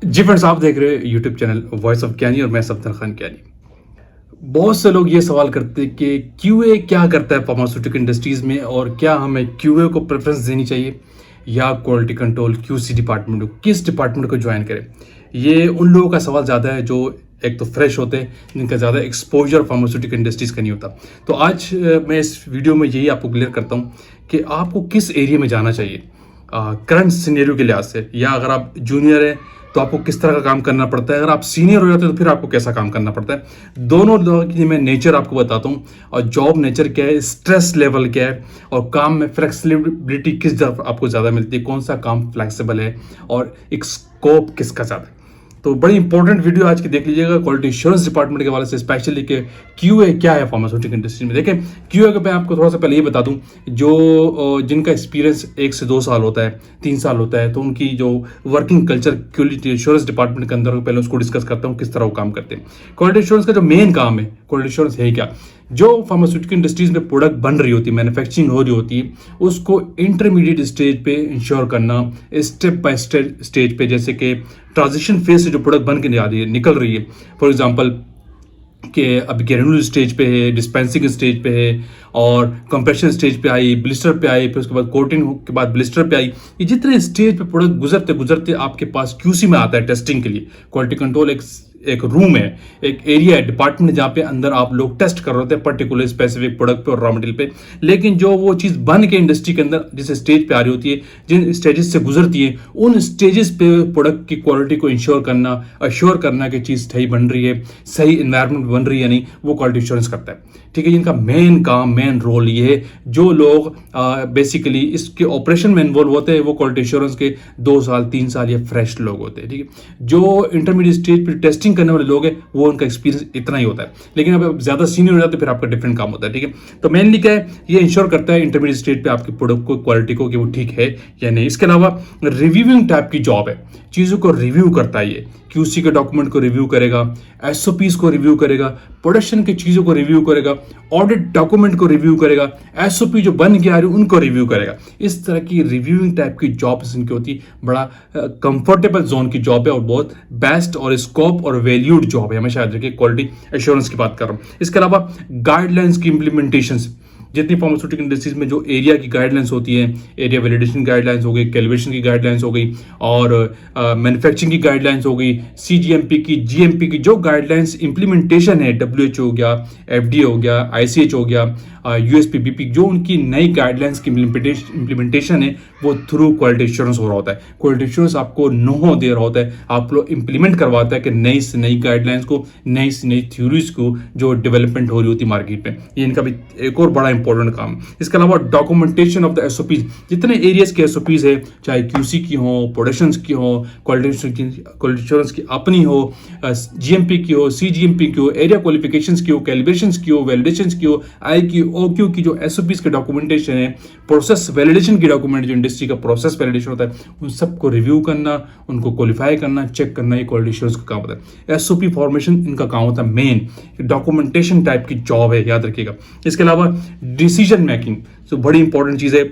जी friends, आप देख रहे हैं यूट्यूब चैनल वॉइस ऑफ ज्ञानी और मैं सफदर खान ज्ञानी। बहुत से लोग ये सवाल करते हैं कि क्यूए क्या करता है फार्मास्यूटिकल इंडस्ट्रीज में और क्या हमें क्यूए को प्रेफरेंस देनी चाहिए या क्वालिटी कंट्रोल क्यूसी डिपार्टमेंट को, किस डिपार्टमेंट को ज्वाइन करें। ये उन लोगों का सवाल ज़्यादा है जो एक तो फ्रेश होते हैं, जिनका ज़्यादा एक्सपोजर फार्मास्यूटिकल इंडस्ट्रीज का नहीं होता। तो आज मैं इस वीडियो में यही आपको क्लियर करता हूँ कि आपको किस एरिया में जाना चाहिए करंट सिनेरियो के लिहाज से, या अगर आप जूनियर हैं तो आपको किस तरह का काम करना पड़ता है, अगर आप सीनियर हो जाते हैं तो फिर आपको कैसा काम करना पड़ता है। दोनों लोगों की मैं नेचर आपको बताता हूँ और जॉब नेचर क्या है, स्ट्रेस लेवल क्या है और काम में फ्लेक्सिबिलिटी किस तरफ आपको ज़्यादा मिलती है, कौन सा काम फ्लेक्सिबल है और एक स्कोप किसका ज़्यादा है। तो बड़ी इंपॉर्टेंट वीडियो आज की देख लीजिएगा क्वालिटी एश्योरेंस डिपार्टमेंट के हवाले से, स्पेशली कि क्यूए क्या है फार्मास्यूटिकल इंडस्ट्री में। देखें, क्यूए को मैं आपको थोड़ा सा पहले ये बता दूं, जो जिनका एक्सपीरियंस 1 से 2 साल होता है, 3 साल होता है, तो उनकी जो working culture quality assurance department के अंदर, पहले उसको डिस्कस करता हूँ किस तरह वो काम करते हैं। क्वालिटी एश्योरेंस का जो मेन काम है, क्वालिटी एश्योरेंस है क्या, जो फार्मास्यूटिकल इंडस्ट्रीज में प्रोडक्ट बन रही होती है, मैन्युफैक्चरिंग हो रही होती है, उसको इंटरमीडिएट स्टेज पे इंश्योर करना, स्टेप बाय स्टेज पे, जैसे कि ट्रांजिशन फेज से जो प्रोडक्ट बन के आ रही है, निकल रही है, फॉर एग्जांपल कि अभी ग्रेनुलर स्टेज पे है, डिस्पेंसिंग स्टेज पे है और कंप्रेशन स्टेज पे आई, ब्लिस्टर पे आई, फिर उसके बाद कोटिंग के बाद ब्लिस्टर पे आई। ये जितने स्टेज पे प्रोडक्ट गुजरते गुजरते आपके पास क्यूसी में आता है टेस्टिंग के लिए। क्वालिटी कंट्रोल एक रूम है, एक एरिया है, डिपार्टमेंट, जहाँ पे अंदर आप लोग टेस्ट कर रहे होते हैं पर्टिकुलर स्पेसिफिक प्रोडक्ट पे और रॉ मटेरियल पे। लेकिन जो वो चीज़ बन के इंडस्ट्री के अंदर जिस स्टेज पे आ रही होती है, जिन स्टेजेस से गुजरती है, उन स्टेजेस पे प्रोडक्ट की क्वालिटी को इंश्योर करना, अश्योर करना कि चीज़ सही बन रही है, सही इन्वायरमेंट बन रही है, नहीं, वो क्वालिटी एश्योरेंस करता है। ठीक है, इनका मेन काम, मेन रोल ये है। जो लोग बेसिकली इसके ऑपरेशन में इन्वॉल्व होते हैं वो क्वालिटी एश्योरेंस के 2 साल 3 साल या फ्रेश लोग होते हैं। ठीक है, जो इंटरमीडिएट स्टेज पे टेस्टिंग करने वाले लोग हैं वो उनका एक्सपीरियंस इतना ही होता है। लेकिन अब ज्यादा सीनियर हो जाते हैं फिर आपका डिफरेंट काम होता है। ठीक है, तो मेनली क्या है, ये इंश्योर करता है इंटरमीडिएट स्टेज पे आपके प्रोडक्ट को, क्वालिटी को, कि वो ठीक है या नहीं। इसके अलावा रिव्यूइंग टाइप की जॉब है, चीजों को रिव्यू करता है। ये क्यूसी के डॉक्यूमेंट को रिव्यू करेगा, एसओपीज को रिव्यू करेगा, प्रोडक्शन की चीजों को रिव्यू करेगा, ऑडिट डॉक्यूमेंट को रिव्यू करेगा, एसओपी जो बन के आ रही है उनको रिव्यू करेगा। इस तरह की रिव्यूइंग टाइप की जॉब इनकी होती है। बड़ा कंफर्टेबल जोन की जॉब है और बहुत बेस्ट और स्कोप और वैल्यूड जॉब है। हमेशा याद रखिए, क्वालिटी एश्योरेंस की बात कर रहा हूं। इसके अलावा गाइडलाइंस की इंप्लीमेंटेशन, जितनी फार्मास्यूटिकल इंडस्ट्रीज में जो एरिया की गाइडलाइंस होती है, एरिया वैलिडेशन गाइडलाइंस हो गई, कैलिब्रेशन की गाइडलाइंस हो गई और मैन्युफैक्चरिंग की गाइडलाइंस हो गई, सीजीएमपी की, जीएमपी की जो गाइडलाइंस इंप्लीमेंटेशन है, डब्ल्यूएचओ हो गया, एफडीए हो गया, आईसीएच हो गया, यूएसपीबीपी, जो उनकी नई गाइडलाइंस की इंप्लीमेंटेशन है वो थ्रू क्वालिटी एश्योरेंस हो रहा होता है। क्वालिटी एश्योरेंस आपको नो दे रहा होता है, आप लोग इंप्लीमेंट करवाता है कि नई से नई गाइडलाइंस को, नई से नई थ्योरीज को जो डेवलपमेंट हो रही होती है मार्केट में। ये इनका भी एक और बड़ा इंपॉर्टेंट काम। इसके अलावा डॉक्यूमेंटेशन ऑफ द एसओपीज, जितने एरियाज के एसओपीज है, चाहे क्यूसी की हो, प्रोडक्शन की हो, क्वालिटी एश्योरेंस की अपनी हो, जीएमपी की हो, सीजीएमपी की हो, एरिया क्वालिफिकेशंस की हो, कैलिब्रेशंस की हो, वैलिडेशंस की हो, आई की, ओक्यू की, जो एसओपीज के डॉक्यूमेंटेशन है, प्रोसेस वैलिडेशन की डॉक्यूमेंट, जो इंडस्ट्री का प्रोसेस वैलिडेशन होता है, उन सबको रिव्यू करना, उनको क्वालिफाई करना, चेक करना, ये क्वालिटी एश्योरेंस का काम होता है। एसओपी फॉर्मेशन इनका काम होता है। मेन डॉक्यूमेंटेशन टाइप की जॉब है, याद रखिएगा। इसके अलावा डिसीजन मेकिंग, तो बड़ी इंपॉर्टेंट चीज है,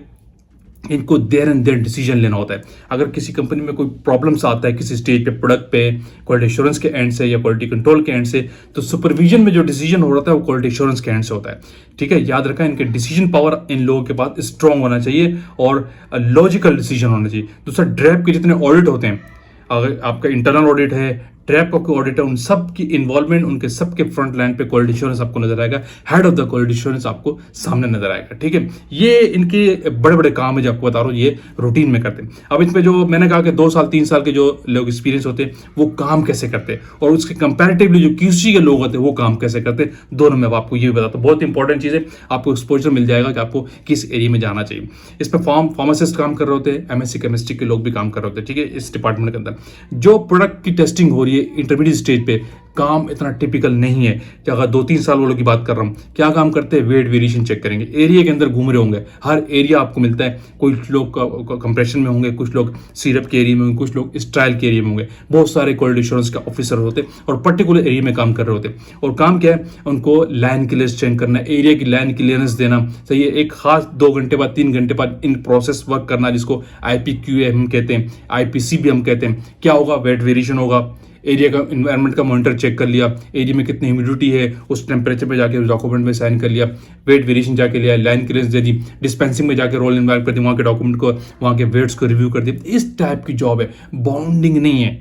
इनको देर एंड देर डिसीजन लेना होता है। अगर किसी कंपनी में कोई प्रॉब्लम्स आता है किसी स्टेज पे, प्रोडक्ट पे, क्वालिटी एश्योरेंस के एंड से या क्वालिटी कंट्रोल के एंड से, तो सुपरविजन में जो डिसीजन हो रहा है वो क्वालिटी एश्योरेंस के एंड से होता है। ठीक है, याद रखा, इनके डिसीजन पावर इन लोगों के पास स्ट्रांग होना चाहिए और लॉजिकल डिसीजन होना चाहिए। दूसरा, ड्रैप के जितने ऑडिट होते हैं, अगर आपका इंटरनल ऑडिट है, ट्रैप के ऑडिट है, उन सब की इन्वॉल्वमेंट, उनके सबके फ्रंट लाइन पे क्वालिटी एश्योरेंस आपको नजर आएगा, head of the quality assurance आपको सामने नजर आएगा। ठीक है, ये इनके बड़े बड़े काम है जो आपको बता रहा हूँ, ये रूटीन में करते हैं। अब इसमें जो मैंने कहा कि 2 साल 3 साल के जो लोग एक्सपीरियंस होते हैं वो काम कैसे करते हैं और उसके कंपैरेटिवली जो क्यूसी के लोग होते हैं वो काम कैसे करते हैं, दोनों में आपको ये बताता हूँ। बहुत इंपॉर्टेंट चीज़ है, आपको एक्सपोजर मिल जाएगा कि आपको किस एरिया में जाना चाहिए। इस पर फार्मासिस्ट काम कर रहे होते हैं, एमएससी केमिस्ट्री के लोग भी काम कर रहे होते हैं। ठीक है, इस डिपार्टमेंट के अंदर जो प्रोडक्ट की टेस्टिंग हो रही है इंटरमीडिएट स्टेज पे, काम इतना टिपिकल नहीं है कि अगर 2-3 साल वालों की बात कर रहा हूँ, क्या काम करते हैं, वेट वेरिएशन चेक करेंगे, एरिया के अंदर घूम रहे होंगे, हर एरिया आपको मिलता है, कुछ लोग कंप्रेशन में होंगे, कुछ लोग सिरप के एरिया में होंगे, कुछ लोग स्टाइल के एरिया में होंगे, बहुत सारे क्वालिटी एश्योरेंस के ऑफिसर होते और पर्टिकुलर एरिया में काम कर रहे होते। और काम क्या है, उनको लाइन क्लियरेंस चेक करना, एरिया की लाइन क्लियरेंस देना, सही है, एक खास 2 घंटे बाद 3 घंटे बाद इन प्रोसेस वर्क करना, जिसको IPQA हम कहते हैं, IPC भी हम कहते हैं। क्या होगा, वेट वेरिएशन होगा, एरिया का इन्वायरमेंट का मॉनिटर चेक कर लिया, एरिया में कितनी ह्यूमिडिटी है उस टेम्परेचर पे जाके उस डॉक्यूमेंट में साइन कर लिया, वेट वेरिएशन जाके लिया, लाइन क्लियरेंस दे दी, डिस्पेंसिंग में जाके रोल इन्वाइट कर दी, वहाँ के डॉक्यूमेंट को, वहाँ के वेट्स को रिव्यू कर दिया। इस टाइप की जॉब है, बॉन्डिंग नहीं है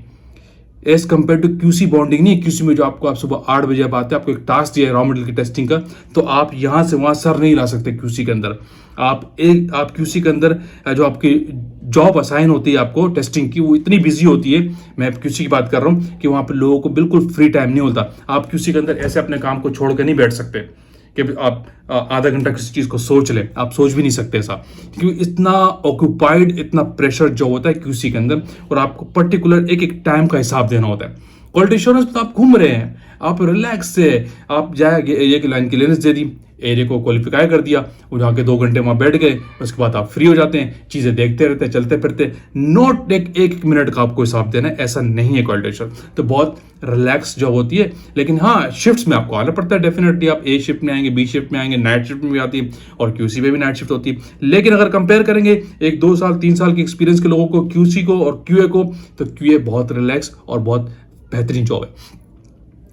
as compare to QC। Bonding नहीं है QC में, जो आप सुबह 8 बजे आप आते हैं, आपको एक टास्क दिया है रॉ मटेरियल की टेस्टिंग का, तो आप यहाँ से वहाँ सर नहीं ला सकते QC के अंदर। आप QC के अंदर जो आपकी जॉब असाइन होती है आपको टेस्टिंग की, वो इतनी बिजी होती है, मैं QC की बात कर रहा हूँ, कि वहाँ पे लोगों को बिल्कुल फ्री टाइम नहीं होता। आप QC के अंदर ऐसे अपने काम को छोड़ कर नहीं बैठ सकते कि आप आधा घंटा किसी चीज़ को सोच लें, आप सोच भी नहीं सकते ऐसा, क्योंकि इतना ऑक्यूपाइड, इतना प्रेशर जो होता है QC के अंदर, और आपको पर्टिकुलर एक एक टाइम का हिसाब देना होता है। क्वालिटी एश्योरेंस तो आप घूम रहे हैं, आप रिलैक्स से, आप जाएंगे, एरिया की लाइन क्लियरेंस दे दी, एरिया को क्वालिफाई कर दिया, वो जाके 2 घंटे वहाँ बैठ गए, उसके बाद आप फ्री हो जाते हैं, चीज़ें देखते रहते हैं, चलते फिरते, नोट एक मिनट का आपको हिसाब देना है, ऐसा नहीं है क्वालिटी एश्योरेंस। तो बहुत रिलैक्स जॉब होती है, लेकिन हाँ, शिफ्ट्स में आपको आना पड़ता है डेफिनेटली। आप A शिफ्ट में आएंगे, B शिफ्ट में आएंगे, नाइट शिफ्ट में भी आती है, और QC में भी नाइट शिफ्ट होती है। लेकिन अगर कंपेयर करेंगे 1-2 साल 3 साल के एक्सपीरियंस के लोगों को, QC को और QA को, तो QA बहुत रिलैक्स और बहुत बेहतरीन जॉब है।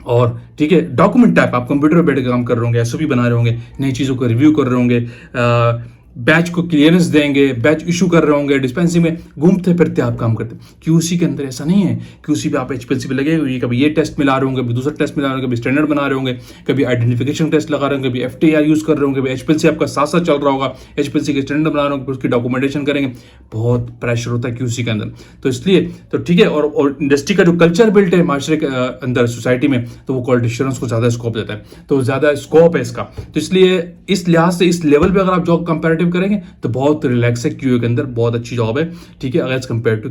और ठीक है, डॉक्यूमेंट टाइप, आप कंप्यूटर पे बैठ के काम कर रहे होंगे, SOP बना रहे होंगे, नई चीज़ों को रिव्यू कर रहे होंगे, बैच को क्लियरेंस देंगे, बैच इशू कर रहे होंगे, डिस्पेंसिंग में घूमते फिरते आप काम करते। QC के अंदर ऐसा नहीं है। QC पे आप HPLC पे लगे हुए, कभी ये टेस्ट मिला रहे होंगे, कभी दूसरा टेस्ट मिला रहे होंगे, कभी स्टैंडर्ड बना रहे होंगे, कभी आइडेंटिफिकेशन टेस्ट लगा रहे होंगे, कभी FTIR यूज़ कर रहे होंगे, कभी HPLC आपका साथ साथ चल रहा होगा, HPLC के स्टैंडर्ड बना रहे होंगे, उसकी डॉक्यूमेंटेशन करेंगे। बहुत प्रेशर होता है QC के अंदर, तो इसलिए तो ठीक है। और इंडस्ट्री का जो कल्चर बिल्ट है माशरे के अंदर, सोसाइटी में, तो वो क्वालिटी एश्योरेंस को ज़्यादा स्कोप देता है, तो ज़्यादा स्कोप है इसका। तो इसलिए इस लिहाज से, इस लेवल पे अगर आप जॉब कंपेरेटिव करेंगे तो बहुत रिलैक्स है। QA के अंदर बहुत अच्छी जॉब है, ठीक है, अगर कंपेयर टू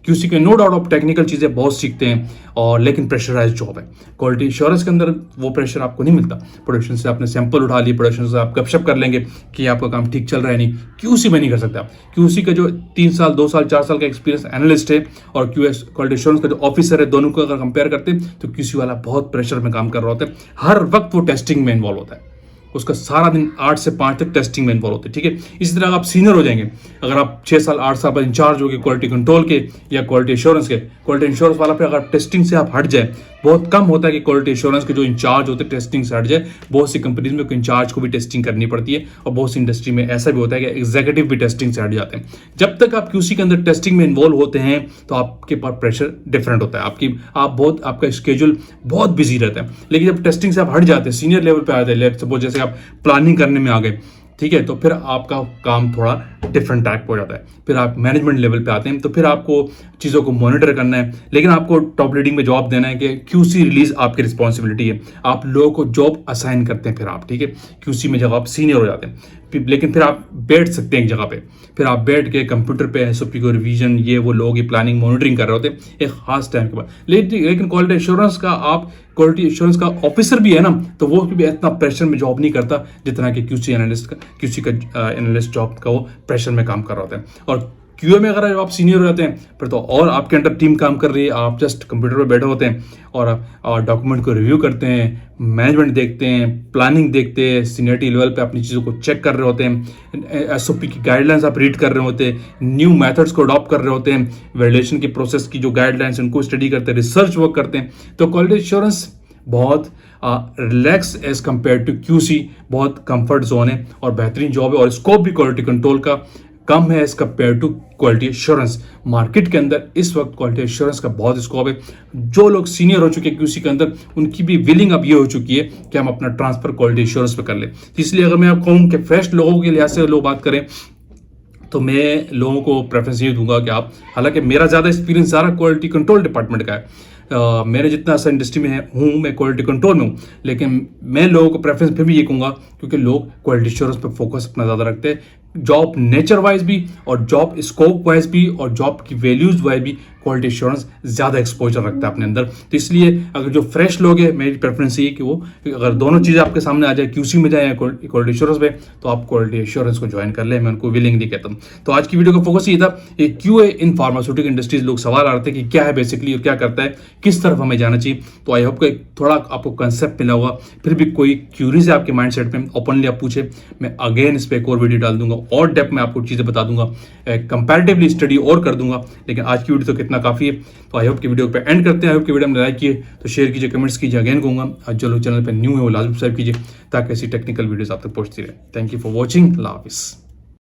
QC के नो डाउट आप टेक्निकल चीज़ें बहुत सीखते हैं, और लेकिन प्रेशराइज जॉब है। क्वालिटी एश्योरेंस के अंदर वो प्रेशर आपको नहीं मिलता। प्रोडक्शन से आपने सैंपल उठा ली, प्रोडक्शन से आप गपशप कर लेंगे कि आपका काम ठीक चल रहा है, नहीं। QC में नहीं कर सकते आप। QC का जो 3 साल 2 साल 4 साल का एक्सपीरियंस एनालिस्ट है, और QS क्वालिटी एश्योरेंस का जो ऑफिसर है, दोनों को अगर कंपेयर करते हैं तो QC वाला बहुत प्रेशर में काम कर रहा होता है, हर वक्त वो टेस्टिंग में इन्वॉल्व होता है, उसका सारा दिन 8 से 5 तक टेस्टिंग में इन्वॉल्व होते हैं, ठीक है। इसी तरह आप सीनियर हो जाएंगे, अगर आप 6 साल 8 साल बाद इंचार्ज हो गए क्वालिटी कंट्रोल के या क्वालिटी एश्योरेंस के, क्वालिटी एश्योरेंस वाला पे अगर टेस्टिंग से आप हट जाए, बहुत कम होता है कि क्वालिटी एश्योरेंस के जो इंचार्ज होते हैं टेस्टिंग से हट जाए। बहुत सी कंपनीज में इंचार्ज को भी टेस्टिंग करनी पड़ती है, और बहुत सी इंडस्ट्री में ऐसा भी होता है कि एग्जीक्यूटिव भी टेस्टिंग से हट जाते हैं। जब तक आप QC के अंदर टेस्टिंग में इन्वॉल्व होते हैं तो आपके पास प्रेशर डिफरेंट होता है, आपका स्केड्यूल बहुत बिजी रहता है। लेकिन जब टेस्टिंग से आप हट जाते हैं, सीनियर लेवल पे आ जाते हैं, सपोज जैसे आप प्लानिंग करने में आ गए, ठीक है, तो फिर आपका काम थोड़ा डिफरेंट टाइप हो जाता है। फिर आप मैनेजमेंट लेवल पे आते हैं, तो फिर आपको चीज़ों को मॉनिटर करना है, लेकिन आपको टॉप लीडिंग में जॉब देना है कि QC रिलीज आपकी रिस्पॉन्सिबिलिटी है, आप लोगों को जॉब असाइन करते हैं फिर आप, ठीक है। QC में जब आप सीनियर हो जाते हैं, लेकिन फिर आप बैठ सकते हैं एक जगह पे, फिर आप बैठ के कंप्यूटर पे SOP को रिवीजन, ये वो लोगों की प्लानिंग मॉनिटरिंग कर रहे होते हैं एक खास टाइम के बाद। लेकिन क्वालिटी एश्योरेंस का, आप क्वालिटी एश्योरेंस का ऑफिसर भी है ना, तो वो भी इतना प्रेशर में जॉब नहीं करता जितना कि QC का एनालिस्ट जॉब का वो प्रेशर में काम कर रहा होता है। और QA में अगर आप सीनियर हो जाते हैं फिर तो और आपके अंडर टीम काम कर रही है, आप जस्ट कंप्यूटर पे बैठे होते हैं और डॉक्यूमेंट को रिव्यू करते हैं, मैनेजमेंट देखते हैं, प्लानिंग देखते हैं, सीनियरिटी लेवल पे अपनी चीज़ों को चेक कर रहे होते हैं, SOP की गाइडलाइंस आप रीड कर रहे होते हैं, न्यू मेथड्स को अडॉप्ट कर रहे होते हैं, वैलिडेशन की प्रोसेस की जो गाइडलाइंस उनको स्टडी करते हैं, रिसर्च वर्क करते हैं। तो क्वालिटी एश्योरेंस बहुत relax as compare to QC, बहुत कंफर्ट जोन है और बेहतरीन जॉब है, और स्कोप भी क्वालिटी कंट्रोल का कम है as compare to quality assurance. Market के अंदर इस वक्त क्वालिटी एश्योरेंस का बहुत स्कोप है। जो लोग सीनियर हो चुके हैं QC के अंदर, उनकी भी विलिंग अब ये हो चुकी है कि हम अपना ट्रांसफर क्वालिटी एश्योरेंस पे कर लें। इसलिए अगर मैं आपको कहूँ कि फ्रेश लोगों के लिहाज से लोग बात करें तो मैं लोगों को प्रेफरेंस ये दूंगा कि आप, हालांकि मेरा ज़्यादा एक्सपीरियंस सारा क्वालिटी कंट्रोल डिपार्टमेंट का है, मेरे जितना सा इंडस्ट्री में हूँ, मैं क्वालिटी कंट्रोल में हूँ, लेकिन मैं लोगों को प्रेफरेंस फिर भी ये कहूँगा क्योंकि लोग क्वालिटी एश्योरेंस पर फोकस अपना ज़्यादा रखते हैं। जॉब नेचर वाइज भी और जॉब स्कोप वाइज भी और जॉब की वैल्यूज वाइज भी क्वालिटी एश्योरेंस ज़्यादा एक्सपोजर रखता है अपने अंदर। तो इसलिए अगर जो फ्रेश लोग हैं, मेरी प्रेफरेंस ये है कि वो अगर दोनों चीज़ें आपके सामने आ जाए, क्यूसी में जाए या क्वालिटी एश्योरेंस में, तो आप क्वालिटी एश्योरेंस को ज्वाइन कर लें। मैं उनको विलिंगली कहता हूँ। तो आज की वीडियो का फोकस ये था, ये क्यूए इन फार्मास्यूटिकल इंडस्ट्रीज। लोग सवाल आ रहे थे कि क्या है बेसिकली और क्या करता है, किस तरफ हमें जाना चाहिए। तो आई होप कि थोड़ा आपको कंसेप्ट मिला होगा। फिर भी कोई क्यूरीज है आपके माइंड सेट में, ओपनली आप पूछे, मैं अगेन इस पर एक और वीडियो डाल दूंगा और डेप्थ में आपको चीज़ें बता दूंगा, कंपैरेटिवली स्टडी और कर दूंगा। लेकिन आज की वीडियो तो कितना काफ़ी है। तो आई होप की वीडियो पे एंड करते हैं। आई होप की वीडियो में लाइक किए तो शेयर कीजिए, कमेंट्स कीजिए। अगेन कहूँगा जो लोग चैनल पर न्यू है वो लाजमी सब्सक्राइब कीजिए ताकि ऐसी टेक्निकल वीडियोस आप तक पहुंचती रहे। Thank you for watching. अल्लाह हाफिज़।